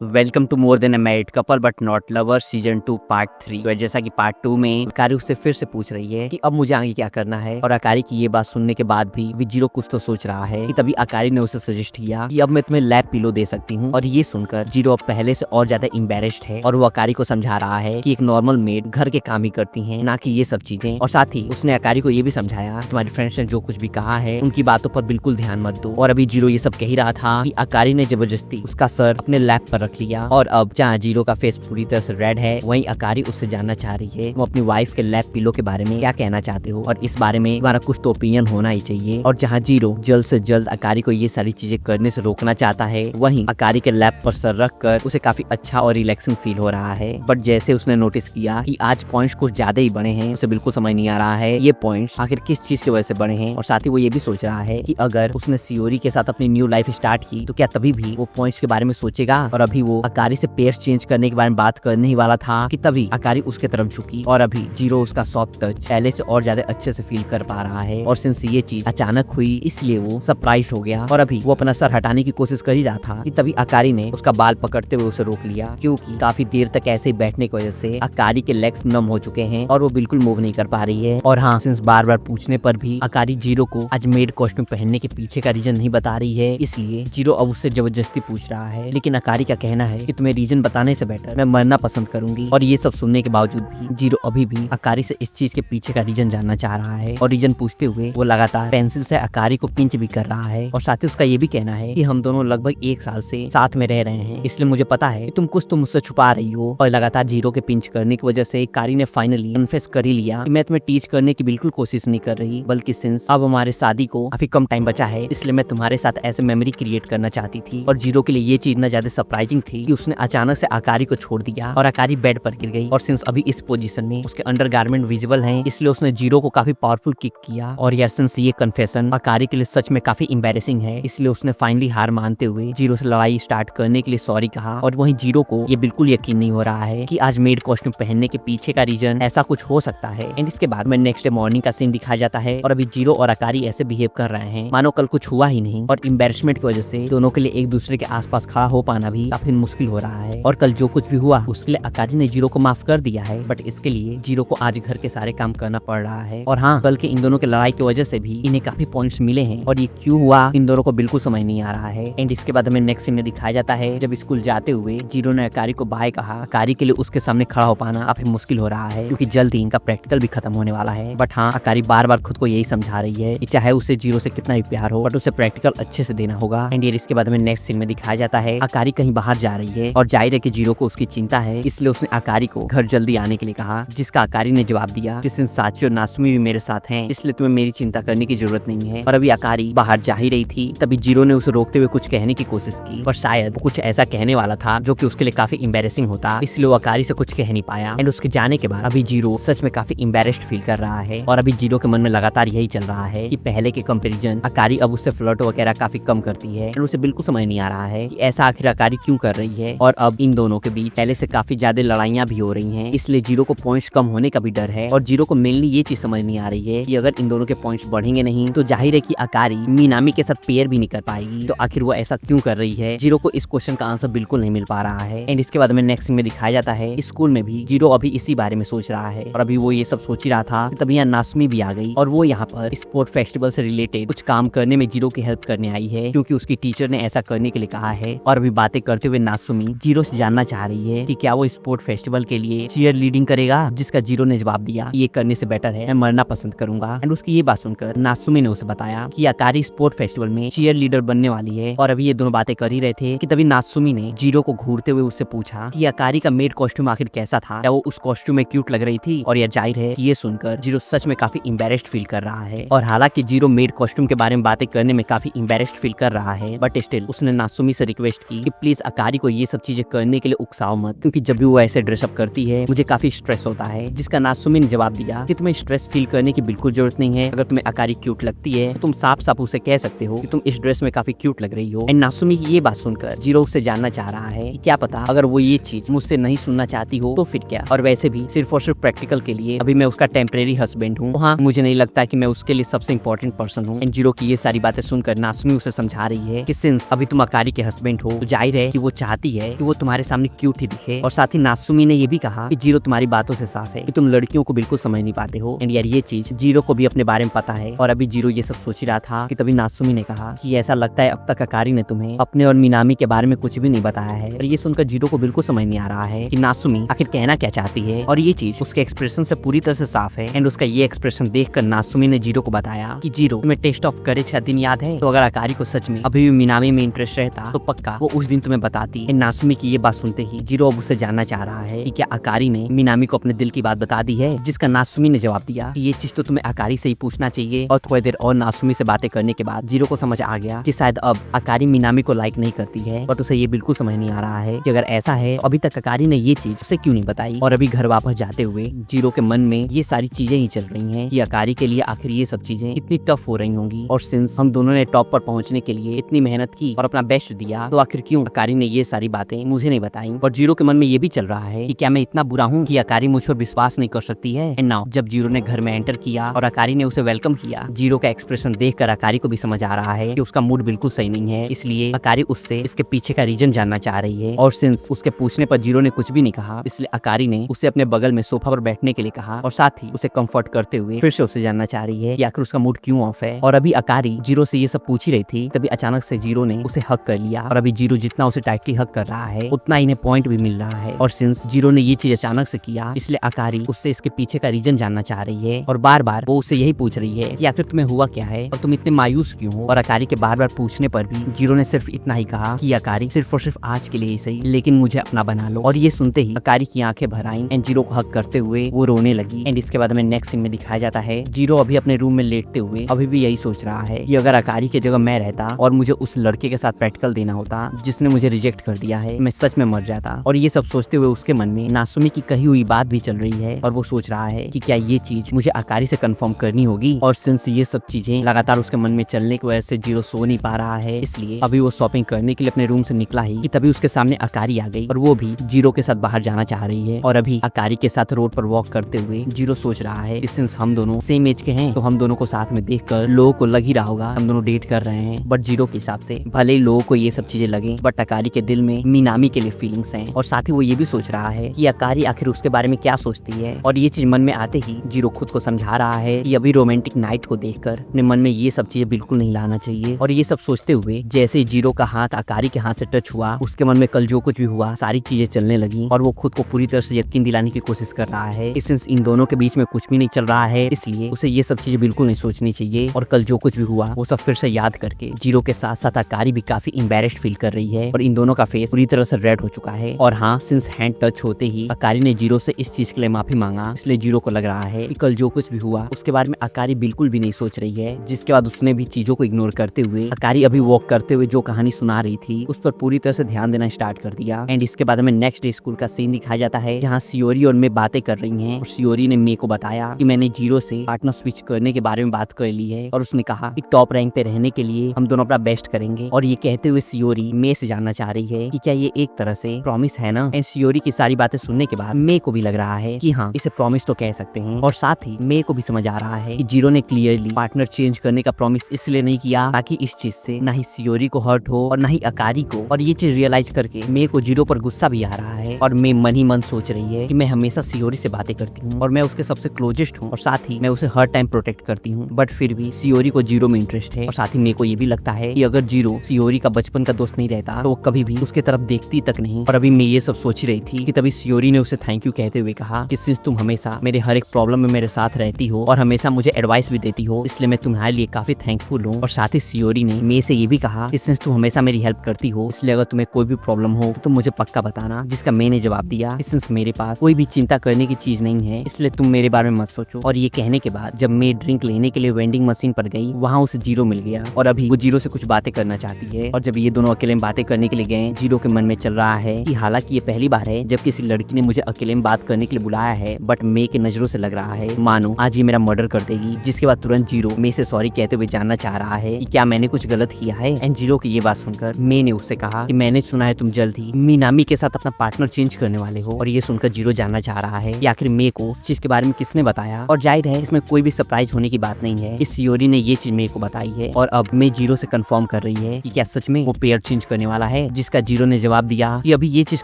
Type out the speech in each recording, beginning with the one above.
Welcome to more than a married couple but not lover season 2 part 3। तो जैसा कि part 2 में अकारी उससे फिर से पूछ रही है कि अब मुझे आगे क्या करना है, और अकारी की ये बात सुनने के बाद भी विजीरो कुछ तो सोच रहा है कि तभी अकारी ने उसे सजेस्ट किया कि अब मैं तुम्हें लैब पिलो दे सकती हूँ। और ये सुनकर जीरो अब पहले से और ज्यादा एम्बेरेस्ड है और वो अकारी को समझा रहा है कि एक नॉर्मल मेड घर के काम ही करती है, ना कि ये सब चीजें। और साथ ही उसने अकारी को ये भी समझाया तुम्हारी फ्रेंड्स ने जो कुछ भी कहा है उनकी बातों पर बिल्कुल ध्यान मत दो। और अभी जीरो ये सब कह ही रहा था कि अकारी ने जबरदस्ती उसका सर अपने लैब पर रख लिया। और अब जहाँ जीरो का फेस पूरी तरह से रेड है, वहीं अकारी उससे जानना चाह रही है वो अपनी वाइफ के लैब पिलो के बारे में क्या कहना चाहते हो, और इस बारे में तुम्हारा कुछ तो ओपिनियन होना ही चाहिए। और जहाँ जीरो जल्द से जल्द अकारी को ये सारी चीजें करने से रोकना चाहता है, वहीं अकारी के लैब पर सर रख कर उसे काफी अच्छा और रिलैक्सिंग फील हो रहा है। बट जैसे उसने नोटिस किया कि आज पॉइंट्स कुछ ज्यादा ही बड़े हैं, उसे बिल्कुल समझ नहीं आ रहा है ये पॉइंट्स आखिर किस चीज की वजह से बड़े हैं। और साथ ही वो ये भी सोच रहा है कि अगर उसने सियोरी के साथ अपनी न्यू लाइफ स्टार्ट की तो क्या तभी भी वो पॉइंट्स के बारे में सोचेगा। और अभी वो अकारी से पेयर्स चेंज करने के बारे में बात करने ही वाला था कि तभी अकारी उसके तरफ झुकी, और अभी जीरो उसका सॉफ्ट टच पहले से और ज्यादा अच्छे से फील कर पा रहा है। और सिंस ये चीज अचानक हुई इसलिए वो सरप्राइज हो गया, और अभी वो अपना सर हटाने की कोशिश कर ही रहा था कि तभी अकारी ने उसका बाल पकड़ते हुए उसे रोक लिया, क्योंकि काफी देर तक ऐसे ही बैठने की वजह से अकारी के लेग्स नम हो चुके हैं और वो बिल्कुल मूव नहीं कर पा रही है। और हाँ, सिंस बार बार पूछने पर भी अकारी जीरो को आज मेड कॉस्ट्यूम पहनने के पीछे का रीजन नहीं बता रही है, इसलिए जीरो अब उससे जबरदस्ती पूछ रहा है। लेकिन अकारी का कहना है कि तुम्हें रीजन बताने से बेटर मैं मरना पसंद करूंगी। और ये सब सुनने के बावजूद भी जीरो अभी भी अकारी से इस चीज के पीछे का रीजन जानना चाह रहा है। और रीजन पूछते हुए वो लगातार पेंसिल से अकारी को पिंच भी कर रहा है। और साथ ही उसका ये भी कहना है कि हम दोनों लगभग 1 साल से साथ में रह रहे हैं, इसलिए मुझे पता है कि तुम कुछ तो मुझसे छुपा रही हो। और लगातार जीरो के पिंच करने की वजह से अकारी ने फाइनली कन्फेस कर ही लिया कि मैं तुम्हें टीच करने की बिल्कुल कोशिश नहीं कर रही, बल्कि सिंस अब हमारे शादी को काफी कम टाइम बचा है, इसलिए मैं तुम्हारे साथ ऐसे मेमोरी क्रिएट करना चाहती थी। और जीरो के लिए ये चीज ना ज्यादा सरप्राइजिंग थी कि उसने अचानक से अकारी को छोड़ दिया और अकारी बेड पर गिर गई। और सिंस अभी इस पोजीशन में उसके अंडरगारमेंट विजिबल हैं, इसलिए उसने जीरो को काफी पावरफुल किक किया। और यार सिंस ये कन्फेशन अकारी के लिए सच में काफी एम्बैरेसिंग है, इसलिए उसने फाइनली हार मानते हुए जीरो से लड़ाई स्टार्ट करने के लिए सॉरी कहा। और वहीं जीरो को ये बिल्कुल यकीन नहीं हो रहा है कि आज मेड कॉस्ट्यूम पहनने के पीछे का रीजन ऐसा कुछ हो सकता है। एंड इसके बाद में नेक्स्ट डे मॉर्निंग का सीन दिखाया जाता है, और अभी जीरो और अकारी ऐसे बिहेव कर रहे हैं मानो कल कुछ हुआ ही नहीं। और एम्बैरेसमेंट की वजह से दोनों के लिए एक दूसरे के आसपास खड़ा हो पाना भी काफी मुश्किल हो रहा है। और कल जो कुछ भी हुआ उसके लिए अकारी ने जीरो को माफ कर दिया है, बट इसके लिए जीरो को आज घर के सारे काम करना पड़ रहा है। और हाँ, कल के इन दोनों के लड़ाई की वजह से भी इन्हें काफी पॉइंट्स मिले हैं, और ये क्यों हुआ इन दोनों को बिल्कुल समझ नहीं आ रहा है। एंड इसके बाद हमें नेक्स्ट सीन में दिखाया जाता है जब स्कूल जाते हुए जीरो ने अकारी को बाय कहा। अकारी के लिए उसके सामने खड़ा हो पाना काफी मुश्किल हो रहा है, क्योंकि जल्द ही इनका प्रैक्टिकल भी खत्म होने वाला है। बट हाँ, अकारी बार बार खुद को यही समझा रही है कि चाहे उसे जीरो से कितना भी प्यार हो, बट उसे प्रैक्टिकल अच्छे से देना होगा। एंड इसके बाद हमें नेक्स्ट सीन में दिखाया जाता है अकारी कहीं बाहर जा रही है, और जाहिर है कि जीरो को उसकी चिंता है, इसलिए उसने अकारी को घर जल्दी आने के लिए कहा, जिसका अकारी ने जवाब दिया कि सिंस साची और नासुमी भी मेरे साथ हैं, इसलिए तुम्हें मेरी चिंता करने की जरूरत नहीं है। और अभी अकारी बाहर जा ही रही थी, तभी जीरो ने उसे रोकते हुए कुछ कहने की कोशिश की, पर शायद वो कुछ ऐसा कहने वाला था जो कि उसके लिए काफी एम्बैरेसिंग होता, इसलिए वो अकारी से कुछ कह नहीं पाया। एंड उसके जाने के बाद अभी जीरो सच में काफी एम्बैरेस्ड फील कर रहा है। और अभी जीरो के मन में लगातार यही चल रहा है कि पहले के कंपैरिजन अकारी अब उससे फ्लर्ट वगैरह काफी कम करती है, और उसे बिल्कुल समझ नहीं आ रहा है कि ऐसा आखिर अकारी क्यों कर रही है। और अब इन दोनों के बीच पहले से काफी ज्यादा लड़ाइयां भी हो रही हैं, इसलिए जीरो को पॉइंट्स कम होने का भी डर है। और जीरो को मेनली ये चीज समझ नहीं आ रही है कि अगर इन दोनों के पॉइंट्स बढ़ेंगे नहीं तो जाहिर है कि अकारी मीनामी के साथ पेयर भी नहीं कर पाएगी, तो आखिर वो ऐसा क्यों कर रही है। जीरो को इस क्वेश्चन का आंसर बिल्कुल नहीं मिल पा रहा है। एंड इसके बाद हमें नेक्स्ट में दिखाया जाता है स्कूल में भी जीरो अभी इसी बारे में सोच रहा है, और अभी वो ये सब सोच ही रहा था तभी यहाँ नासुमी भी आ गई, और वो यहाँ पर स्पोर्ट फेस्टिवल से रिलेटेड कुछ काम करने में जीरो की हेल्प करने आई है, क्योंकि उसकी टीचर ने ऐसा करने के लिए कहा है। और अभी बातें करते हुए नासुमी जीरो से जानना चाह रही है कि क्या वो स्पोर्ट फेस्टिवल के लिए चीयर लीडिंग करेगा, जिसका जीरो ने जवाब दिया ये करने से बेटर है मैं मरना पसंद करूंगा। एंड उसकी ये बात सुनकर नासुमी ने उसे बताया कि अकारी स्पोर्ट फेस्टिवल में चीयर लीडर बनने वाली है। और अभी ये दोनों बातें कर ही रहे थे कि तभी नासुमी ने जीरो को घूरते हुए उससे पूछा कि अकारी का मेड कॉस्ट्यूम आखिर कैसा था, क्या वो उस कॉस्ट्यूम में क्यूट लग रही थी। और यह जाहिर है कि ये सुनकर जीरो सच में काफी एम्बैरेस्ड फील कर रहा है। और हालांकि जीरो मेड कॉस्ट्यूम के बारे में बातें करने में काफी एम्बैरेस्ड फील कर रहा है, बट स्टिल उसने नासुमी से रिक्वेस्ट की कि प्लीज अकारी को ये सब चीजें करने के लिए उकसाओ मत, क्योंकि जब भी वो ऐसे ड्रेसअप करती है मुझे काफी स्ट्रेस होता है। जिसका नासुमी ने जवाब दिया कि तुम्हें स्ट्रेस फील करने की बिल्कुल जरूरत नहीं है, अगर तुम्हें अकारी क्यूट लगती है तो तुम साफ साफ उसे कह सकते हो कि तुम इस ड्रेस में काफी क्यूट लग रही हो। एंड नासुमी की ये बात सुनकर जीरो उससे जानना चाह रहा है कि क्या पता अगर वो ये चीज मुझसे नहीं सुनना चाहती हो तो फिर क्या। और वैसे भी सिर्फ और सिर्फ प्रैक्टिकल के लिए अभी मैं उसका टेम्परेरी हस्बैंड हूँ, हाँ मुझे नहीं लगता कि मैं उसके लिए सबसे इंपॉर्टेंट पर्सन हूँ। एंड जीरो की ये सारी बातें सुनकर नासुमी उसे समझा रही है कि सिंस अभी तुम अकारी के हस्बैंड हो तो जाहिर है कि वो वो चाहती है कि वो तुम्हारे सामने क्यूट ही दिखे। और साथ ही नात्सुमी ने ये भी कहा कि जीरो तुम्हारी बातों से साफ है कि तुम लड़कियों को बिल्कुल समझ नहीं पाते हो। एंड यार ये चीज जीरो को भी अपने बारे में पता है। और अभी जीरो ये सब सोच रहा था कि तभी नात्सुमी ने कहा कि ऐसा लगता है अब तक अकारी ने तुम्हें अपने और मिनामी के बारे में कुछ भी नहीं बताया है। और ये सुनकर जीरो को बिल्कुल समझ नहीं आ रहा है कि नात्सुमी आखिर कहना क्या चाहती है। और ये चीज उसके एक्सप्रेशन से पूरी तरह से साफ है। एंड उसका ये एक्सप्रेशन देखकर नात्सुमी ने जीरो को बताया कि जीरो, तुम्हें टेस्ट ऑफ करेज का दिन याद है? तो अगर अकारी को सच में अभी भी मिनामी में इंटरेस्ट रहता तो पक्का वो उस दिन तुम्हें बताती। नात्सुमी की ये बात सुनते ही जीरो अब उससे जानना चाह रहा है कि क्या अकारी ने मिनामी को अपने दिल की बात बता दी है। जिसका नात्सुमी ने जवाब दिया कि ये चीज तो तुम्हें अकारी से ही पूछना चाहिए। और थोड़ी देर और नात्सुमी से बातें करने के बाद जीरो को समझ आ गया कि शायद अब अकारी मिनामी को लाइक नहीं करती है। बट उसे ये बिल्कुल समझ नहीं आ रहा है कि अगर ऐसा है अभी तक अकारी ने ये चीज उसे क्यों नहीं बताई। और अभी घर वापस जाते हुए जीरो के मन में ये सारी चीजें ही चल रही हैं कि अकारी के लिए आखिर ये सब चीजें इतनी टफ हो रही होंगी। और सिंस हम दोनों ने टॉप पर पहुंचने के लिए इतनी मेहनत की और अपना बेस्ट दिया, तो आखिर क्यों अकारी ने ये सारी बातें मुझे नहीं बताई। और जीरो के मन में ये भी चल रहा है कि क्या मैं इतना बुरा हूँ कि अकारी मुझ पर विश्वास नहीं कर सकती है। एंड नाउ जब जीरो ने घर में एंटर किया और अकारी ने उसे वेलकम किया, जीरो का एक्सप्रेशन देखकर अकारी को भी समझ आ रहा है कि उसका मूड बिल्कुल सही नहीं है। इसलिए अकारी उससे इसके पीछे का रीजन जानना चाह रही है। और सिंस उसके पूछने पर जीरो ने कुछ भी नहीं कहा, इसलिए अकारी ने उसे अपने बगल में सोफा पर बैठने के लिए कहा और साथ ही उसे कंफर्ट करते हुए फिर से उससे जानना चाह रही है कि आखिर उसका मूड क्यों ऑफ है। और अभी अकारी जीरो से ये सब पूछ ही रही थी, तभी अचानक से जीरो ने उसे हक कर लिया। और अभी जीरो जितना उसे टाइटली हक कर रहा है उतना इन्हें पॉइंट भी मिल रहा है। और सिंस जीरो ने ये चीज अचानक से किया, इसलिए अकारी उससे इसके पीछे का रीजन जानना चाह रही है। और बार बार वो उससे यही पूछ रही है कि आखिर तुम्हें हुआ क्या है और तुम इतने मायूस क्यों हो। और अकारी के बार बार पूछने पर भी जीरो ने सिर्फ इतना ही कहा कि अकारी सिर्फ और सिर्फ आज के लिए ही सही, लेकिन मुझे अपना बना लो। और ये सुनते ही अकारी की आंखें भर आईं एंड जीरो को हक करते हुए वो रोने लगी। एंड इसके बाद हमें नेक्स्ट सीन में दिखाया जाता है जीरो अभी अपने रूम में लेटते हुए अभी भी यही सोच रहा है कि अगर अकारी की जगह मैं रहता और मुझे उस लड़के के साथ प्रैक्टिकल देना होता जिसने मुझे रिजेक्ट कर दिया है, मैं सच में मर जाता। और ये सब सोचते हुए उसके मन में नात्सुमी की कही हुई बात भी चल रही है और वो सोच रहा है कि क्या ये चीज मुझे अकारी से कंफर्म करनी होगी। और सिंस ये सब चीजें लगातार उसके मन में चलने की वजह से जीरो सो नहीं पा रहा है, इसलिए अभी वो शॉपिंग करने के लिए अपने रूम से निकला ही कि तभी उसके सामने अकारी आ गई और वो भी जीरो के साथ बाहर जाना चाह रही है। और अभी अकारी के साथ रोड पर वॉक करते हुए जीरो सोच रहा है कि सिंस हम दोनों सेम एज के हैं तो हम दोनों को साथ में देखकर लोगों को लग ही रहा होगा हम दोनों डेट कर रहे हैं। बट जीरो के हिसाब से भले ही लोगों को ये सब चीजें लगे, बट अकारी के दिल में मिनामी के लिए फीलिंग्स हैं। और साथ ही वो ये भी सोच रहा है कि अकारी आखिर उसके बारे में क्या सोचती है। और ये चीज मन में आते ही जीरो खुद को समझा रहा है कि अभी रोमांटिक नाइट को देखकर अपने मन में ये सब चीजें बिल्कुल नहीं लाना चाहिए। और ये सब सोचते हुए जैसे ही जीरो का हाथ अकारी के हाथ से टच हुआ, उसके मन में कल जो कुछ भी हुआ सारी चीजें चलने लगी। और वो खुद को पूरी तरह से यकीन दिलाने की कोशिश कर रहा है सिंस इन दोनों के बीच में कुछ भी नहीं चल रहा है, इसलिए उसे ये सब चीजें बिल्कुल नहीं सोचनी चाहिए। और कल जो कुछ भी हुआ वो सब फिर से याद करके जीरो के साथ साथ अकारी भी काफी एम्बैरेस्ड फील कर रही है और इन दोनों का फेस पूरी तरह से रेड हो चुका है। और हाँ, सिंस हैंड टच होते ही अकारी ने जीरो से इस चीज के लिए माफी मांगा, इसलिए जीरो को लग रहा है कि कल जो कुछ भी हुआ उसके बारे में अकारी बिल्कुल भी नहीं सोच रही है। जिसके बाद उसने भी चीजों को इग्नोर करते हुए अकारी अभी वॉक करते हुए जो कहानी सुना रही थी उस पर पूरी तरह से ध्यान देना स्टार्ट कर दिया। एंड इसके बाद हमें नेक्स्ट डे स्कूल का सीन दिखाया जाता है जहाँ सियोरी और मैं बातें कर रही हैं। और सियोरी ने मे को बताया कि मैंने जीरो से पार्टनर स्विच करने के बारे में बात कर ली है और उसने कहा कि टॉप रैंक पे रहने के लिए हम दोनों अपना बेस्ट करेंगे। और ये कहते हुए सियोरी मे से जानना चाह रही है कि क्या ये एक तरह से प्रॉमिस है ना। एंड सियोरी की सारी बातें सुनने के बाद मे को भी लग रहा है कि हाँ, इसे प्रॉमिस तो कह सकते हैं। और साथ ही मे को भी समझ आ रहा है कि जीरो ने क्लियरली पार्टनर चेंज करने का प्रॉमिस इसलिए नहीं किया ताकि इस चीज से ना ही सियोरी को हर्ट हो और ना ही अकारी को। और ये चीज रियलाइज करके मे को जीरो पर गुस्सा भी आ रहा है और मे मन ही मन सोच रही है कि मैं हमेशा सियोरी से बातें करती हूँ और मैं उसके सबसे क्लोजेस्ट हूँ और साथ ही मैं उसे हर टाइम प्रोटेक्ट करती हूँ, बट फिर भी सियोरी को जीरो में इंटरेस्ट है। और साथ ही मे को ये भी लगता है कि अगर जीरो सियोरी का बचपन का दोस्त नहीं रहता तो वो कभी भी उसके तरफ देखती तक नहीं। और अभी मैं ये सब सोच रही थी कि तभी सियोरी ने उसे थैंक यू कहते हुए कहा कि सिंस तुम हमेशा मेरे हर एक प्रॉब्लम में मेरे साथ रहती हो और हमेशा मुझे एडवाइस भी देती हो, इसलिए मैं तुम्हारे लिए काफी थैंकफुल हूँ। और साथ ही सियोरी ने मे से ये भी कहा कि सिंस तुम हमेशा मेरी हेल्प करती हो, इसलिए अगर तुम्हें कोई भी प्रॉब्लम हो तो तुम मुझे पक्का बताना। जिसका मे ने जवाब दिया कि सिंस मेरे पास कोई भी चिंता करने की चीज नहीं है, इसलिए तुम मेरे बारे में मत सोचो। और ये कहने के बाद जब मे ड्रिंक लेने के लिए वेंडिंग मशीन पर गई, वहाँ उसे जीरो मिल गया और अभी वो जीरो से कुछ बातें करना चाहती है। और जब ये दोनों अकेले में बातें करने के लिए गए, जीरो के मन में चल रहा है कि हालांकि ये पहली बार है जब किसी लड़की ने मुझे अकेले में बात करने के लिए बुलाया है, बट मे के नजरों से लग रहा है मानो आज ये मेरा मर्डर कर देगी। जिसके बाद तुरंत जीरो मे से सॉरी कहते हुए जानना चाह रहा है कि क्या मैंने कुछ गलत किया है। एंड जीरो की ये बात सुनकर मे ने उससे कहा कि मैंने सुना है तुम जल्द ही मिनामी के साथ अपना पार्टनर चेंज करने वाले हो। और ये सुनकर जीरो जानना चाह रहा है कि आखिर मे को इस चीज के बारे में किसने बताया। और जाहिर है इसमें कोई भी सरप्राइज होने की बात नहीं है, इस सियोरी ने ये चीज मे को बताई है। और अब मे जीरो से कंफर्म कर रही है कि क्या सच में वो पेयर चेंज करने वाला है, जिसका जीरो ने जवाब दिया कि अभी ये चीज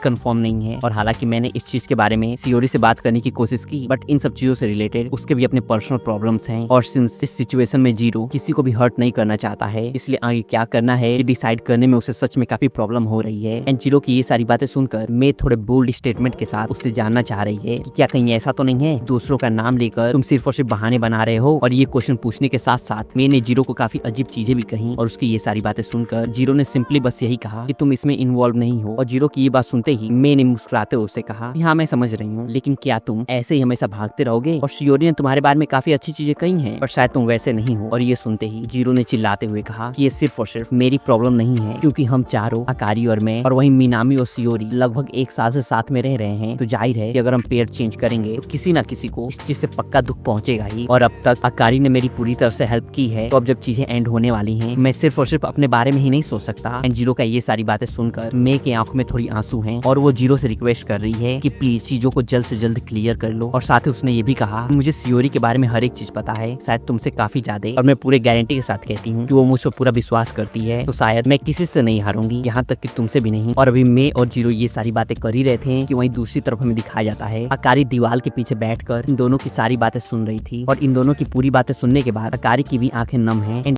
कंफर्म नहीं है। और हालांकि मैंने इस चीज के बारे में सियोरी से बात करने की कोशिश की, बट इन सब चीजों से रिलेटेड उसके भी अपने पर्सनल प्रॉब्लम्स हैं। और सिंस इस सिचुएशन में जीरो किसी को भी हर्ट नहीं करना चाहता है, इसलिए आगे क्या करना है डिसाइड करने में उसे सच में काफी प्रॉब्लम हो रही है। एंड जीरो की ये सारी बातें सुनकर मे थोड़े बोल्ड स्टेटमेंट के साथ उससे जानना चाह रही है कि क्या कहीं ऐसा तो नहीं है दूसरों का नाम लेकर तुम सिर्फ और सिर्फ बहाने बना रहे हो। और ये क्वेश्चन पूछने के साथ साथ मे ने जीरो को काफी अजीब चीजें भी कही। और उसकी ये सारी बातें सुनकर जीरो ने सिंपली बस यही कहा कि तुम इसमें इन्वॉल्व नहीं हो। और जीरो की ये बात सुनते ही मे ने मुस्कुराते हुए उससे कहा कि हाँ मैं समझ रही हूँ, लेकिन क्या तुम ऐसे ही हमेशा भागते रहोगे? और सियोरी ने तुम्हारे बारे में काफी अच्छी चीजें कही हैं, और शायद तुम वैसे नहीं हो। और ये सुनते ही जीरो ने चिल्लाते हुए कहा कि ये सिर्फ और सिर्फ मेरी प्रॉब्लम नहीं है, क्योंकि हम चारों, अकारी और मैं, और वही मिनामी और सियोरी लगभग एक साल से साथ में रह रहे हैं। तो जाहिर है कि अगर हम पेयर चेंज करेंगे तो किसी ना किसी को इस चीज से पक्का दुख पहुंचेगा ही। और अब तक अकारी ने मेरी पूरी तरह से हेल्प की है, तो अब जब चीजें एंड होने वाली हैं, मैं सिर्फ और सिर्फ अपने बारे में ही नहीं सोच सकता। एंड जीरो का ये सारी बातें सुनकर मे के आंखों में थोड़ी आंसू हैं, और वो जीरो से रिक्वेस्ट कर रही है कि प्लीज चीजों को जल्द से जल्द क्लियर कर लो। और साथ ही उसने ये भी कहा मुझे सियोरी के बारे में हर एक चीज पता है, शायद तुमसे काफी ज्यादा, और मैं पूरे गारंटी के साथ कहती हूँ कि वो मुझ पर पूरा विश्वास करती है। तो शायद मैं किसी से नहीं हारूंगी, यहाँ तक कि तुमसे भी नहीं। और अभी मे और जीरो ये सारी बातें कर ही रहे थे कि वहीं दूसरी तरफ हमें दिखाया जाता है अकारी दीवार के पीछे बैठकर इन दोनों की सारी बातें सुन रही थी। और इन दोनों की पूरी बातें सुनने के बाद अकारी की भी आंखें नम हैं।